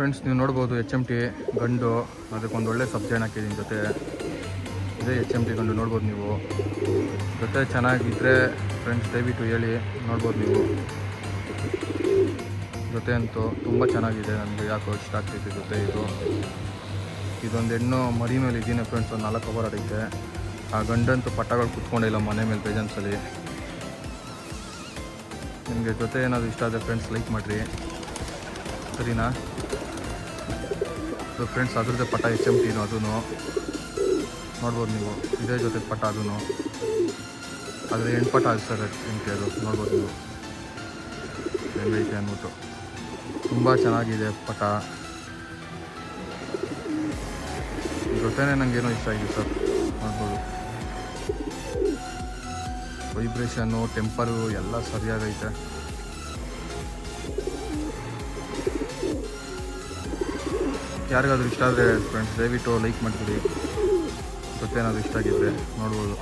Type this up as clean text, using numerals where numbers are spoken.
Friends, ನೀವು ನೋಡ್ಬೋದು HMT ಗಂಡು. ಅದಕ್ಕೊಂದು ಒಳ್ಳೆ ಸಬ್ಜೆಕ್ಟ್ ಹಾಕಿದ್ದೀನಿ ಜೊತೆ. ಇದೇ HMT ಗಂಡು ನೋಡ್ಬೋದು ನೀವು. ಜೊತೆ ಚೆನ್ನಾಗಿದ್ದರೆ ಫ್ರೆಂಡ್ಸ್ ದಯವಿಟ್ಟು ಹೇಳಿ. ನೋಡ್ಬೋದು ನೀವು ಜೊತೆ ಅಂತೂ ತುಂಬ ಚೆನ್ನಾಗಿದೆ. ನನಗೆ ಯಾಕೋ ಇಷ್ಟ ಆಗ್ತೈತೆ ಜೊತೆ ಇದೊಂದು ಹೆಣ್ಣು ಮರಿ ಮೇಲೆ ಇದ್ದೀನಿ ಫ್ರೆಂಡ್ಸ್. ಒಂದು 4 ಅವರ್ ಆಡೈತೆ. ಆ ಗಂಡಂತೂ ಪಟ್ಟಗಳು ಕುತ್ಕೊಂಡಿಲ್ಲ ಮನೆ ಮೇಲೆ ಬೇಜನ್ಸಲ್ಲಿ. ನಿಮಗೆ ಜೊತೆ ಏನಾದರೂ ಇಷ್ಟ ಆದರೆ ಫ್ರೆಂಡ್ಸ್ ಲೈಕ್ ಮಾಡಿರಿ, ಸರಿನಾ? ಸೊ ಫ್ರೆಂಡ್ಸ್, ಅದ್ರದ್ದೇ ಪಟ HMTನೂ ಅದೂ ನೋಡ್ಬೋದು ನೀವು. ಇದೇ ಜೊತೆ ಪಟ ಅದೂ, ಆದರೆ ಹೆಣ್ಪಟ ಅದು ಸರ್ HMT ಅದು ನೋಡ್ಬೋದು ನೀವು ಹೆಂಗೈತೆ ಅಂದ್ಬಿಟ್ಟು. ತುಂಬ ಚೆನ್ನಾಗಿದೆ ಪಟ. ಜೊತೆನೇ ನನಗೇನೋ ಇಷ್ಟ ಆಗಿದೆ ಸರ್. ನೋಡ್ಬೋದು ವೈಬ್ರೇಷನ್ನು, ಟೆಂಪರು ಎಲ್ಲ ಸರಿಯಾಗೈತೆ. ಯಾರಿಗಾದ್ರೂ ಇಷ್ಟ ಆದರೆ ಫ್ರೆಂಡ್ಸ್ ದಯವಿಟ್ಟು ಲೈಕ್ ಮಾಡಿಬಿಡಿ. ಜೊತೆ ಏನಾದರೂ ಇಷ್ಟ ಆಗಿದ್ದರೆ ನೋಡ್ಬೋದು.